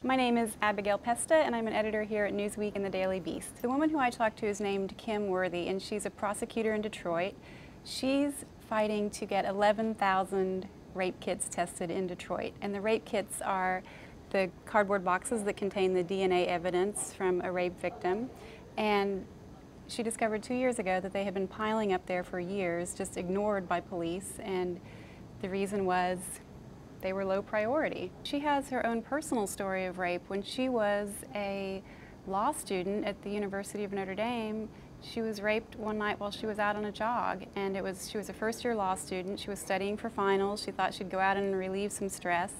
My name is Abigail Pesta, and I'm an editor here at Newsweek and the Daily Beast. The woman who I talked to is named Kim Worthy, and she's a prosecutor in Detroit. She's fighting to get 11,000 rape kits tested in Detroit. And the rape kits are the cardboard boxes that contain the DNA evidence from a rape victim. And she discovered 2 years ago that they had been piling up there for years, just ignored by police, and the reason was they were low priority. She has her own personal story of rape. When she was a law student at the University of Notre Dame, she was raped one night while she was out on a jog, and she was a first-year law student. She was studying for finals. She thought she'd go out and relieve some stress.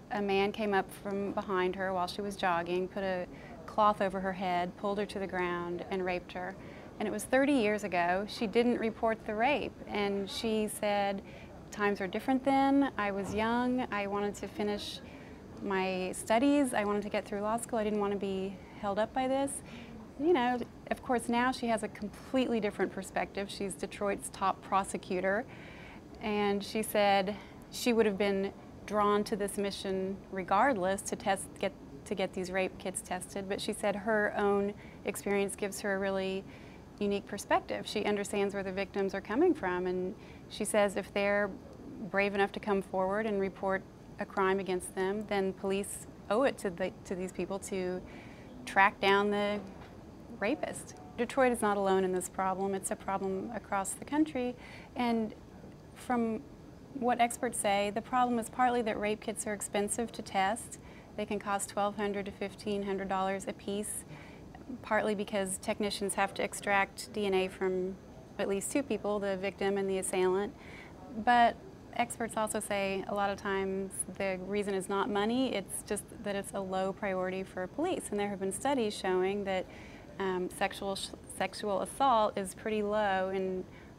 A man came up from behind her while she was jogging, put a cloth over her head, pulled her to the ground, and raped her. And it was 30 years ago. She didn't report the rape, and she said, "Times were different then. I was young. I wanted to finish my studies. I wanted to get through law school. I didn't want to be held up by this." You know, of course, now she has a completely different perspective. She's Detroit's top prosecutor, and she said she would have been drawn to this mission regardless to get these rape kits tested, but she said her own experience gives her a really unique perspective. She understands where the victims are coming from, and she says if they're brave enough to come forward and report a crime against them, then police owe it to these people to track down the rapist. Detroit is not alone in this problem. It's a problem across the country, and from what experts say, the problem is partly that rape kits are expensive to test. They can cost $1,200 to $1,500 a piece, partly because technicians have to extract DNA from at least two people, the victim and the assailant. But experts also say a lot of times the reason is not money, it's just that it's a low priority for police. And there have been studies showing that sexual assault is pretty low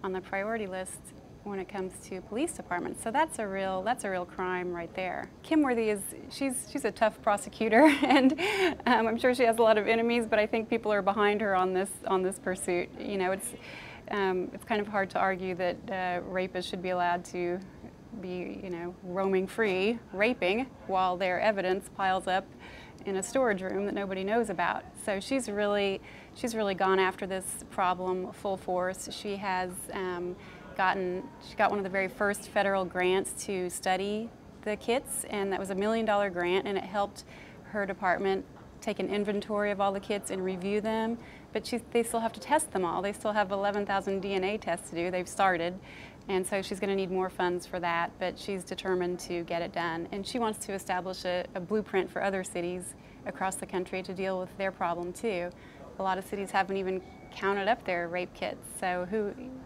on the priority list when it comes to police departments. So that's a real crime right there. Kim Worthy she's a tough prosecutor, and I'm sure she has a lot of enemies, but I think people are behind her on this pursuit. You know, it's kind of hard to argue that rapists should be allowed to be, you know, roaming free, raping, while their evidence piles up in a storage room that nobody knows about. So she's really gone after this problem full force. She has she got one of the very first federal grants to study the kits, and that was $1 million grant, and it helped her department take an inventory of all the kits and review them. But they still have to test them all. They still have 11,000 DNA tests to do. They've started, and so she's going to need more funds for that, but she's determined to get it done. And she wants to establish a blueprint for other cities across the country to deal with their problem too. A lot of cities haven't even counted up their rape kits, so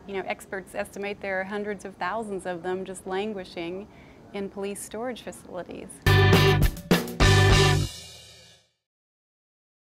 experts estimate there are hundreds of thousands of them just languishing in police storage facilities.